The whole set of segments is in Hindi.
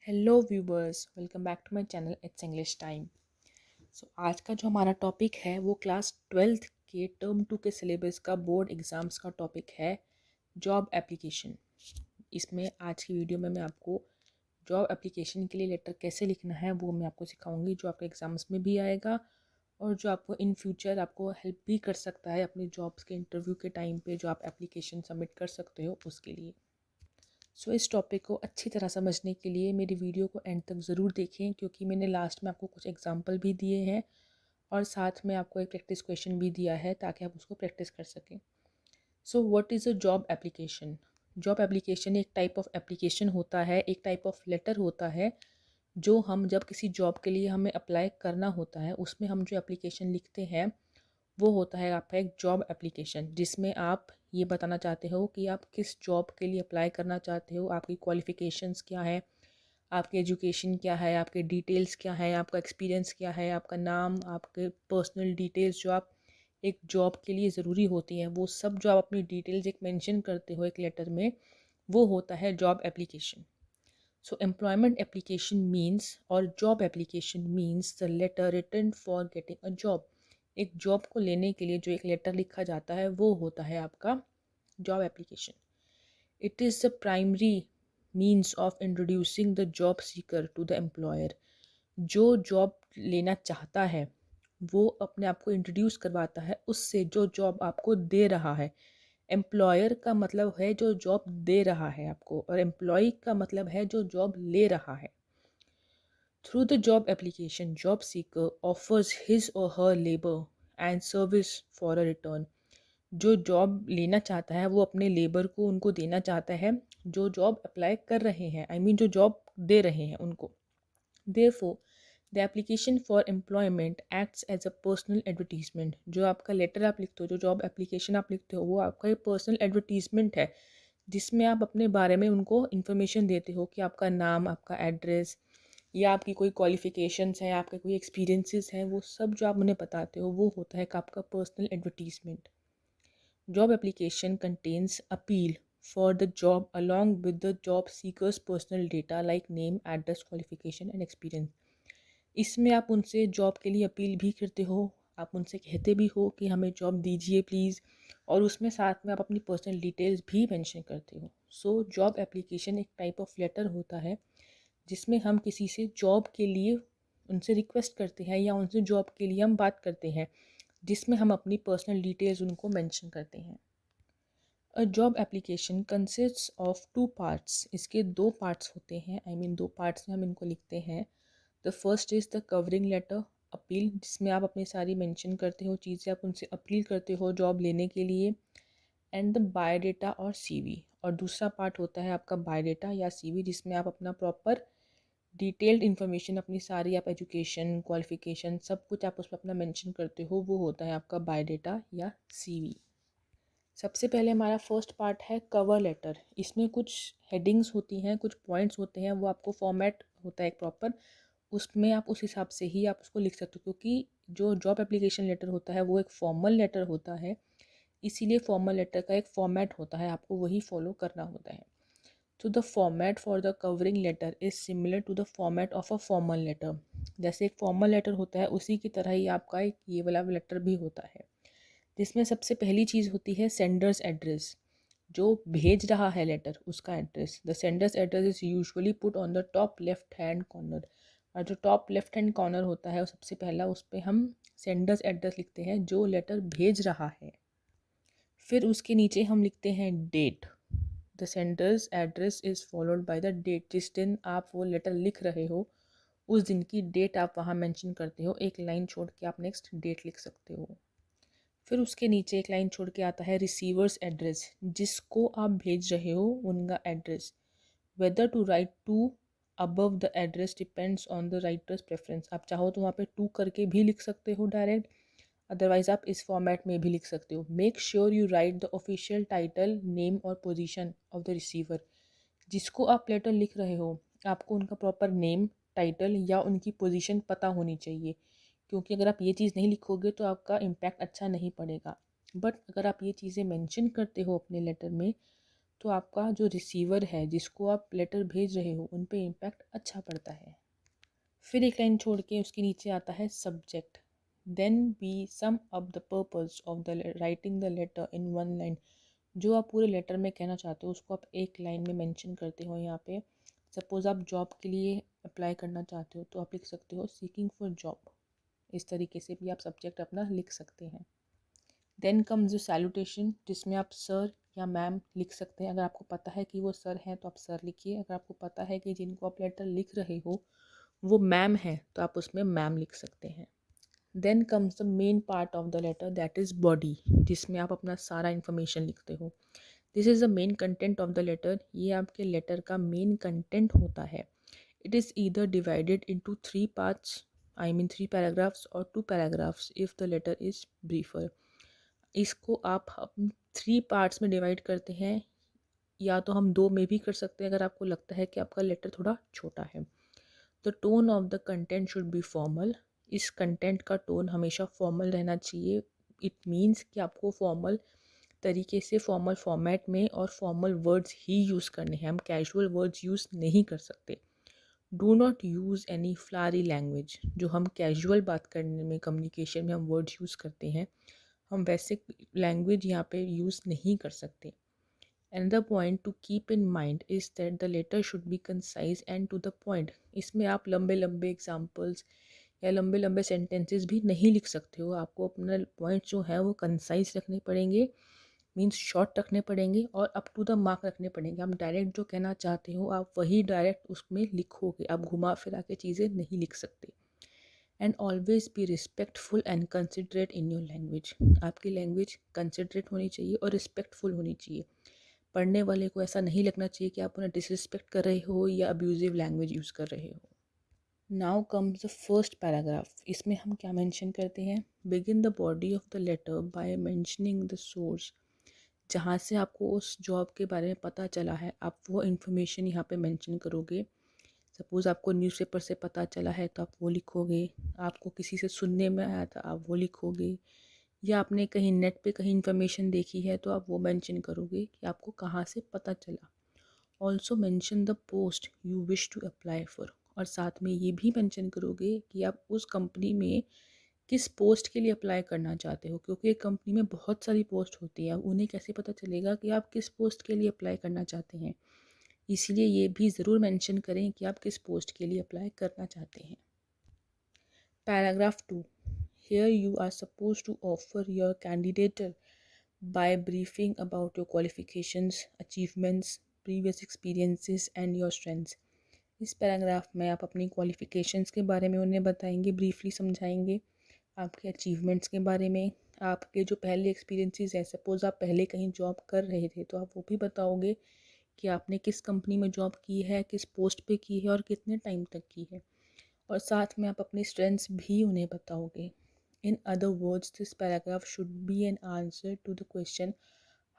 Hello viewers, welcome back to my channel it's English time. आज का जो हमारा टॉपिक है वो क्लास 12th के टर्म 2 के सिलेबस का बोर्ड एग्ज़ाम्स का टॉपिक है जॉब एप्लीकेशन। इसमें आज की वीडियो में मैं आपको जॉब एप्लीकेशन के लिए लेटर कैसे लिखना है वो मैं आपको सिखाऊंगी, जो आपके एग्ज़ाम्स में भी आएगा और जो आपको इन फ्यूचर आपको हेल्प भी कर सकता है अपनी जॉब्स के इंटरव्यू के टाइम पे जो आप एप्लीकेशन सबमिट कर सकते हो उसके लिए। इस टॉपिक को अच्छी तरह समझने के लिए मेरी वीडियो को एंड तक ज़रूर देखें, क्योंकि मैंने लास्ट में आपको कुछ एग्जांपल भी दिए हैं और साथ में आपको एक प्रैक्टिस क्वेश्चन भी दिया है ताकि आप उसको प्रैक्टिस कर सकें। What is a job application? Job application एक टाइप ऑफ एप्लीकेशन होता है, एक टाइप ऑफ लेटर होता है जो हम जब किसी जॉब के लिए हमें अप्लाई करना होता है उसमें हम जो एप्लीकेशन लिखते हैं वो होता है आपका एक जॉब एप्लीकेशन, जिसमें आप ये बताना चाहते हो कि आप किस जॉब के लिए अप्लाई करना चाहते हो, आपकी क्वालिफ़िकेशंस क्या है, आपकी एजुकेशन क्या है, आपके डिटेल्स क्या है, आपका एक्सपीरियंस क्या है, आपका नाम, आपके पर्सनल डिटेल्स जो आप एक जॉब के लिए ज़रूरी होती हैं, वो सब जो आप अपनी डिटेल्स एक मेंशन करते हो एक लेटर में, वो होता है job application. Employment application means और job application means the letter written for getting a job. एक जॉब को लेने के लिए जो एक लेटर लिखा जाता है वो होता है आपका job application. It is the primary means of introducing the job seeker to the employer. जो जॉब लेना चाहता है वो अपने आप को इंट्रोड्यूस करवाता है उससे जो जॉब आपको दे रहा है। एम्प्लॉयर का मतलब है जो जॉब दे रहा है आपको, और एम्प्लॉय का मतलब है जो जॉब ले रहा है। Through the job application job seeker offers his or her labour and service for a return. जो जॉब लेना चाहता है वो अपने लेबर को उनको देना चाहता है जो जॉब अप्लाई कर रहे हैं, जो जॉब दे रहे हैं उनको। Therefore, the application for employment acts as a personal advertisement। जो आपका लेटर आप लिखते हो, जो जॉब एप्लीकेशन आप लिखते हो, वो आपका एक पर्सनल एडवर्टीजमेंट है जिसमें आप अपने बारे में उनको इन्फॉर्मेशन देते हो कि आपका नाम, आपका एड्रेस या आपकी कोई क्वालिफ़िकेशंस हैं, आपके कोई एक्सपीरियंसेस हैं, वो सब जो आप उन्हें बताते हो वो होता है आपका personal advertisement. Job application contains appeal for the job along with the job seeker's personal data like name, address, qualification and experience। इसमें आप उनसे जॉब के लिए अपील भी करते हो, आप उनसे कहते भी हो कि हमें जॉब दीजिए प्लीज़, और उसमें साथ में आप अपनी पर्सनल डिटेल्स भी मेंशन करते हो। जॉब एप्लीकेशन एक टाइप ऑफ लेटर होता है जिसमें हम किसी से जॉब के लिए उनसे रिक्वेस्ट करते हैं या उनसे जॉब के लिए हम बात करते हैं, जिसमें हम अपनी पर्सनल डिटेल्स उनको मेंशन करते हैं। A job application consists of two parts. इसके दो पार्ट्स होते हैं, दो पार्ट्स में हम इनको लिखते हैं। The first is the covering letter appeal, जिसमें आप अपनी सारी मेंशन करते हो चीज़ें, आप उनसे अपील करते हो जॉब लेने के लिए। एंड द बायोडेटा और सीवी। और दूसरा पार्ट होता है आपका बायोडेटा या सीवी, जिसमें आप अपना प्रॉपर डिटेल्ड इन्फॉर्मेशन, अपनी सारी आप एजुकेशन, क्वालिफिकेशन, सब कुछ आप उसमें अपना मेंशन करते हो, वो होता है आपका बायोडेटा या सीवी। सबसे पहले हमारा फर्स्ट पार्ट है कवर लेटर। इसमें कुछ हेडिंग्स होती हैं, कुछ पॉइंट्स होते हैं, वो आपको फॉर्मेट होता है एक प्रॉपर, उसमें आप उस हिसाब से ही आप उसको लिख सकते हो, क्योंकि जो जॉब एप्लीकेशन लेटर होता है वो एक फॉर्मल लेटर होता है, इसीलिए फॉर्मल लेटर का एक फॉर्मेट होता है, आपको वही फॉलो करना होता है। तो the format for the covering letter is similar to the format of a formal letter. जैसे एक फॉर्मल लेटर होता है उसी की तरह ही आपका एक ये वाला लेटर भी होता है, जिसमें सबसे पहली चीज़ होती है सेंडर्स एड्रेस। जो भेज रहा है लेटर उसका address. The sender's address is usually put on the top left hand corner. और जो टॉप लेफ्ट हैंड कॉर्नर होता है सबसे पहला, उस पर हम सेंडर्स एड्रेस लिखते हैं जो लेटर भेज रहा है। फिर उसके नीचे हम लिखते हैं date. The sender's address is followed by the date. जिस दिन आप वो लेटर लिख रहे हो उस दिन की डेट आप वहाँ मेंशन करते हो, एक लाइन छोड़ के आप नेक्स्ट डेट लिख सकते हो। फिर उसके नीचे एक लाइन छोड़ के आता है रिसीवर्स एड्रेस, जिसको आप भेज रहे हो उनका address. Whether to write to above the address depends on the writer's preference. आप चाहो तो वहाँ पे टू करके भी लिख सकते हो डायरेक्ट, अदरवाइज आप इस फॉर्मेट में भी लिख सकते हो। Make sure you right the official title, name और पोजीशन ऑफ द रिसीवर। जिसको आप लेटर लिख रहे हो आपको उनका प्रॉपर नेम, टाइटल या उनकी पोजीशन पता होनी चाहिए, क्योंकि अगर आप ये चीज़ नहीं लिखोगे तो आपका इम्पैक्ट अच्छा नहीं पड़ेगा। बट अगर आप ये चीज़ें मेंशन करते हो अपने लेटर में तो आपका जो रिसीवर है जिसको आप लेटर भेज रहे हो उन पे इम्पैक्ट अच्छा पड़ता है। फिर एक लाइन छोड़ के उसके नीचे आता है subject. Then we sum up the purpose of the writing the letter in one line. जो आप पूरे लेटर में कहना चाहते हो उसको आप एक लाइन में मेंशन करते हो यहाँ पे। सपोज़ आप जॉब के लिए अप्लाई करना चाहते हो तो आप लिख सकते हो सीकिंग फॉर जॉब। इस तरीके से भी आप सब्जेक्ट अपना लिख सकते हैं। देन कम्स द सैल्यूटेशन, जिसमें आप सर या मैम लिख सकते हैं। अगर आपको पता है कि वो सर हैं तो आप सर लिखिए। अगर आपको पता है कि जिनको आप लेटर लिख रहे हो वो मैम है तो आप उसमें मैम लिख सकते हैं। Then comes the main part of the letter, that is body, जिसमें आप अपना सारा इन्फॉर्मेशन लिखते हो। This is the main content of the letter. ये आपके लेटर का मेन कंटेंट होता है। It is either divided into 3 parts, I mean 3 paragraphs और 2 paragraphs if the letter is briefer. इसको आप 3 पार्ट्स में डिवाइड करते हैं, या तो हम 2 में भी कर सकते हैं अगर आपको लगता है कि आपका लेटर थोड़ा छोटा है। The tone of the content should be formal. इस कंटेंट का टोन हमेशा फॉर्मल रहना चाहिए। इट मीन्स कि आपको फॉर्मल तरीके से फॉर्मल फॉर्मेट में और फॉर्मल वर्ड्स ही यूज़ करने हैं। हम कैजुअल वर्ड्स यूज़ नहीं कर सकते। Do not use any Phulari language. जो हम कैजुअल बात करने में कम्युनिकेशन में हम वर्ड्स यूज़ करते हैं, हम वैसे लैंग्वेज यहाँ पे यूज़ नहीं कर सकते। Another point to keep in mind is that the letter should be concise and to the point. इसमें आप लंबे लंबे एग्जाम्पल्स या लंबे लंबे सेंटेंसेस भी नहीं लिख सकते हो। आपको अपना पॉइंट जो है वो कंसाइज रखने पड़ेंगे, मीन्स शॉर्ट रखने पड़ेंगे और अप टू द मार्क रखने पड़ेंगे। आप डायरेक्ट जो कहना चाहते हो आप वही डायरेक्ट उसमें लिखोगे, आप घुमा फिरा के चीज़ें नहीं लिख सकते। And always be respectful and considerate in your language. आपकी लैंग्वेज कंसिडरेट होनी चाहिए और रिस्पेक्टफुल होनी चाहिए। पढ़ने वाले को ऐसा नहीं लगना चाहिए कि आप उन्हें डिसरिस्पेक्ट कर रहे हो या अब्यूजिव लैंग्वेज यूज़ कर रहे हो। Now comes the first paragraph. इसमें हम क्या मेंशन करते हैं? Begin the body of the letter by mentioning the source. जहाँ से आपको उस जॉब के बारे में पता चला है आप वो इन्फॉर्मेशन यहाँ पे मेंशन करोगे। सपोज़ आपको न्यूज़पेपर से पता चला है तो आप वो लिखोगे। आपको किसी से सुनने में आया था आप वो लिखोगे, या आपने कहीं नेट पे कहीं इन्फॉर्मेशन देखी है तो आप वो मेंशन करोगे कि आपको कहाँ से पता चला। Also mention the post you wish to apply for. और साथ में ये भी मेंशन करोगे कि आप उस कंपनी में किस पोस्ट के लिए अप्लाई करना चाहते हो, क्योंकि एक कंपनी में बहुत सारी पोस्ट होती है। उन्हें कैसे पता चलेगा कि आप किस पोस्ट के लिए अप्लाई करना चाहते हैं। इसलिए ये भी ज़रूर मेंशन करें कि आप किस पोस्ट के लिए अप्लाई करना चाहते हैं। Paragraph 2। Here you are supposed to offer your candidature by briefing about your qualifications, achievements, previous experiences and your strengths. इस पैराग्राफ में आप अपनी क्वालिफ़िकेशंस के बारे में उन्हें बताएंगे, ब्रीफली समझाएंगे। आपके अचीवमेंट्स के बारे में, आपके जो पहले एक्सपीरियंसेस है, सपोज़ आप पहले कहीं जॉब कर रहे थे तो आप वो भी बताओगे कि आपने किस कंपनी में जॉब की है, किस पोस्ट पे की है और कितने टाइम तक की है। और साथ में आप अपनी स्ट्रेंथ्स भी उन्हें बताओगे। In other words this paragraph should be an answer to the question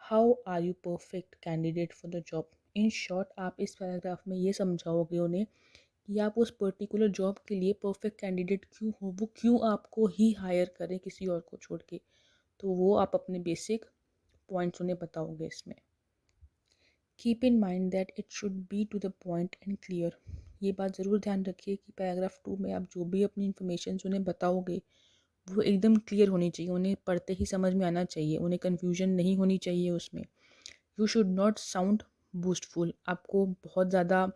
how are you perfect candidate for the job. In short आप इस पैराग्राफ में ये समझाओगे उन्हें कि आप उस पर्टिकुलर जॉब के लिए परफेक्ट कैंडिडेट क्यों हो, वो क्यों आपको ही हायर करें किसी और को छोड़ के। तो वो आप अपने बेसिक पॉइंट्स उन्हें बताओगे इसमें। Keep in mind that it should be to the point and clear. ये बात ज़रूर ध्यान रखिए कि पैराग्राफ 2 में आप जो भी अपनी इन्फॉर्मेशन उन्हें बताओगे वो एकदम क्लियर होनी चाहिए, उन्हें पढ़ते ही समझ में आना चाहिए, उन्हें कन्फ्यूजन नहीं होनी चाहिए उसमें। You should not sound boastful. आपको बहुत ज़्यादा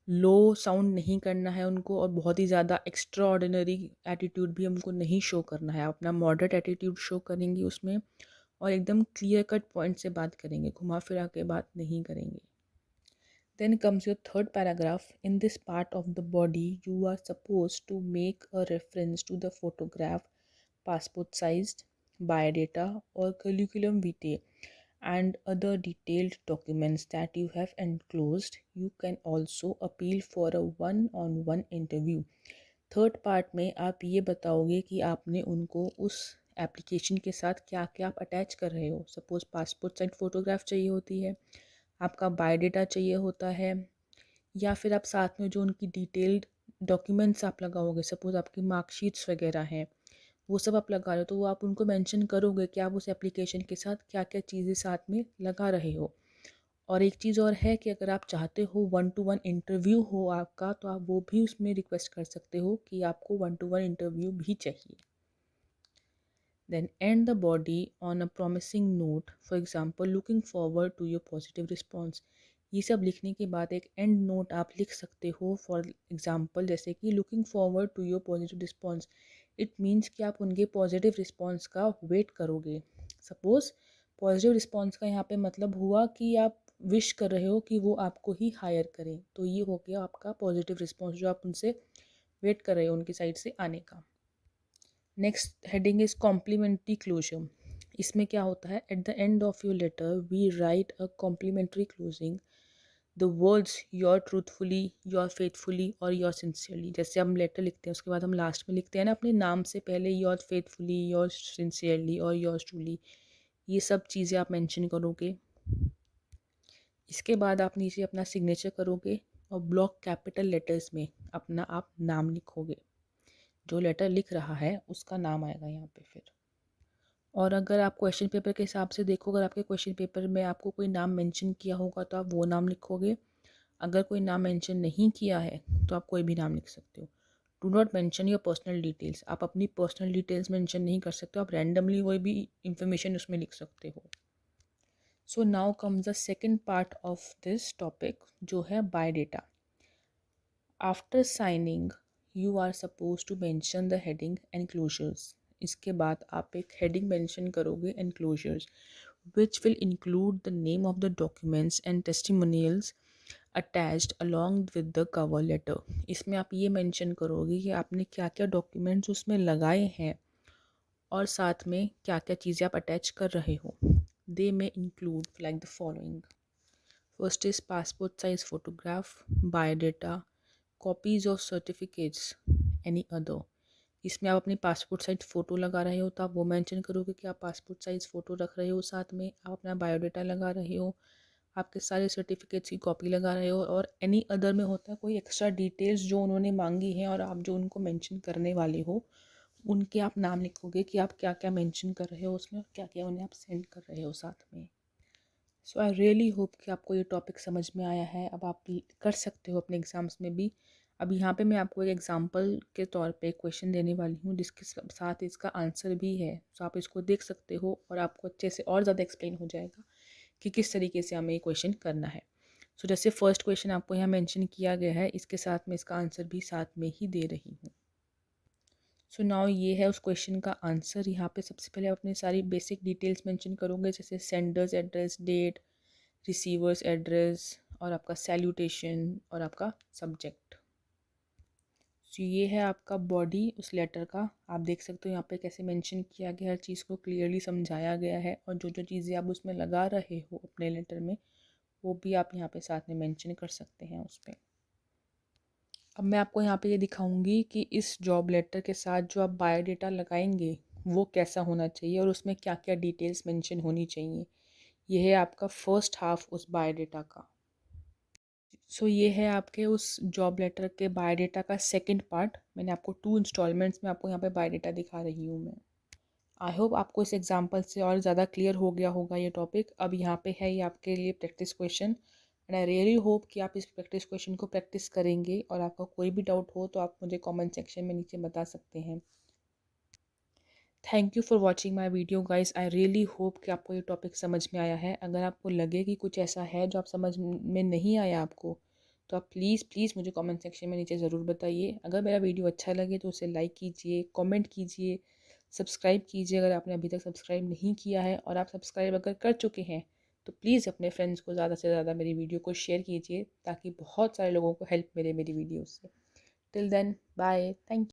लो साउंड नहीं करना है उनको और बहुत ही ज़्यादा एक्स्ट्रा ऑर्डिनरी एटीट्यूड भी हमको नहीं शो करना है। अपना मॉडरेट एटीट्यूड शो करेंगे उसमें और एकदम क्लियर कट पॉइंट से बात करेंगे, घुमा फिरा के बात नहीं करेंगे। Then comes your third paragraph. In this part of the body, you are supposed to make a reference to the photograph, passport sized, biodata, or curriculum vitae, and other detailed documents that you have enclosed. You can also appeal for a one-on-one interview. Third part में आप ये बताओगे कि आपने उनको उस एप्लीकेशन के साथ क्या क्या आप अटैच कर रहे हो। सपोज़ पासपोर्ट साइज फ़ोटोग्राफ चाहिए होती है, आपका बायोडाटा चाहिए होता है, या फिर आप साथ में जो उनकी डिटेल्ड डॉक्यूमेंट्स आप लगाओगे, सपोज़ आपकी मार्कशीट्स वगैरह हैं वो सब आप लगा रहे हो, तो वो आप उनको मेंशन करोगे कि आप उस एप्लीकेशन के साथ क्या क्या चीज़ें साथ में लगा रहे हो। और एक चीज़ और है कि अगर आप चाहते हो 1-to-1 इंटरव्यू हो आपका, तो आप वो भी उसमें रिक्वेस्ट कर सकते हो कि आपको 1-to-1 इंटरव्यू भी चाहिए। Then end the body on a promising note, for example, looking forward to your positive response. ये सब लिखने के बाद एक एंड नोट आप लिख सकते हो, फॉर एग्जाम्पल जैसे कि looking forward to your positive response. It means कि आप उनके पॉजिटिव रिस्पॉन्स का वेट करोगे। सपोज पॉजिटिव रिस्पॉन्स का यहाँ पे मतलब हुआ कि आप विश कर रहे हो कि वो आपको ही हायर करें, तो ये हो गया आपका पॉजिटिव रिस्पॉन्स जो आप उनसे वेट कर रहे हो उनकी साइड से आने का। Next heading is complimentary closure. इसमें क्या होता है, at the end of your letter we write a complimentary closing the words your truthfully, your faithfully और योर सिंसियरली। जैसे हम लेटर लिखते हैं उसके बाद हम लास्ट में लिखते हैं ना अपने नाम से पहले योर फेथफुली, योर सिंसियरली और योर ट्रूली, ये सब चीज़ें आप मेंशन करोगे। इसके बाद आप नीचे अपना सिग्नेचर करोगे और ब्लॉक कैपिटल लेटर्स में अपना आप नाम लिखोगे। जो लेटर लिख रहा है उसका नाम आएगा यहाँ पे फिर। और अगर आप क्वेश्चन पेपर के हिसाब से देखो, अगर आपके क्वेश्चन पेपर में आपको कोई नाम मेंशन किया होगा तो आप वो नाम लिखोगे। अगर कोई नाम मेंशन नहीं किया है तो आप कोई भी नाम लिख सकते हो। Do not mention your personal details. आप अपनी पर्सनल डिटेल्स मेंशन नहीं कर सकते, आप रैंडमली कोई भी इंफॉर्मेशन उसमें लिख सकते हो। So now comes the second part of this topic जो है biodata. After signing you are suppose to mention the heading enclosures. इसके बाद आप एक हेडिंग मेंशन करोगे enclosures, which will include the name of the documents and testimonials attached along with the cover letter। इसमें आप ये मेंशन करोगे कि आपने क्या क्या डॉक्यूमेंट्स उसमें लगाए हैं और साथ में क्या क्या चीज़ें आप अटैच कर रहे हो। दे में include like the following. First is passport size photograph, biodata, copies of certificates, any other. इसमें आप अपनी पासपोर्ट साइज फ़ोटो लगा रहे हो तो आप वो मेंशन करोगे कि आप पासपोर्ट साइज़ फ़ोटो रख रहे हो, साथ में आप अपना बायोडाटा लगा रहे हो, आपके सारे सर्टिफिकेट्स की कॉपी लगा रहे हो, और एनी अदर में होता है कोई एक्स्ट्रा डिटेल्स जो उन्होंने मांगी हैं और आप जो उनको मेंशन करने वाले हो उनके आप नाम लिखोगे कि आप क्या क्या मेंशन कर रहे हो उसमें और क्या क्या उन्हें आप सेंड कर रहे हो साथ में। सो आई रियली होप कि आपको ये टॉपिक समझ में आया है। अब आप कर सकते हो अपने एग्ज़ाम्स में भी। अब यहाँ पे मैं आपको एक एग्जांपल के तौर पे क्वेश्चन देने वाली हूँ जिसके साथ इसका आंसर भी है, तो आप इसको देख सकते हो और आपको अच्छे से और ज़्यादा एक्सप्लेन हो जाएगा कि किस तरीके से हमें ये क्वेश्चन करना है। सो जैसे फर्स्ट क्वेश्चन आपको यहाँ मेंशन किया गया है, इसके साथ में इसका आंसर भी साथ में ही दे रही हूँ। सो नाउ ये है उस क्वेश्चन का आंसर। यहाँ पे सबसे पहले आप अपनी सारी बेसिक डिटेल्स मेंशन करोगे, जैसे sender's address, date, receiver's address और आपका सैल्यूटेशन और आपका सब्जेक्ट। तो ये है आपका बॉडी उस लेटर का। आप देख सकते हो यहाँ पे कैसे मेंशन किया गया, हर चीज़ को क्लियरली समझाया गया है, और जो जो चीज़ें आप उसमें लगा रहे हो अपने लेटर में वो भी आप यहाँ पे साथ में मेंशन कर सकते हैं उस पर। अब मैं आपको यहाँ पे ये दिखाऊंगी कि इस जॉब लेटर के साथ जो आप बायोडेटा लगाएंगे वो कैसा होना चाहिए और उसमें क्या क्या डिटेल्स मेंशन होनी चाहिए। ये है आपका फर्स्ट हाफ उस बायोडेटा का। सो ये है आपके उस जॉब लेटर के बायोडेटा का सेकंड पार्ट। मैंने आपको 2 इंस्टॉलमेंट्स में आपको यहाँ पे बायोडेटा दिखा रही हूँ मैं। आई होप आपको इस एग्जांपल से और ज़्यादा क्लियर हो गया होगा ये टॉपिक। अब यहाँ पे है ये आपके लिए practice question, and I really hope कि आप इस प्रैक्टिस क्वेश्चन को प्रैक्टिस करेंगे, और आपका कोई भी डाउट हो तो आप मुझे कमेंट सेक्शन में नीचे बता सकते हैं। Thank you for watching my video guys. I really hope कि आपको ये टॉपिक समझ में आया है। अगर आपको लगे कि कुछ ऐसा है जो आप समझ में नहीं आया आपको, तो आप प्लीज़ प्लीज़ मुझे कमेंट सेक्शन में नीचे ज़रूर बताइए। अगर मेरा वीडियो अच्छा लगे तो उसे लाइक कीजिए, कमेंट कीजिए, सब्सक्राइब कीजिए अगर आपने अभी तक सब्सक्राइब नहीं किया है, और आप सब्सक्राइब अगर कर चुके हैं तो प्लीज़ अपने फ्रेंड्स को ज़्यादा से ज़्यादा मेरी वीडियो को शेयर कीजिए ताकि बहुत सारे लोगों को हेल्प मिले मेरी वीडियो से। Till then bye, thank you.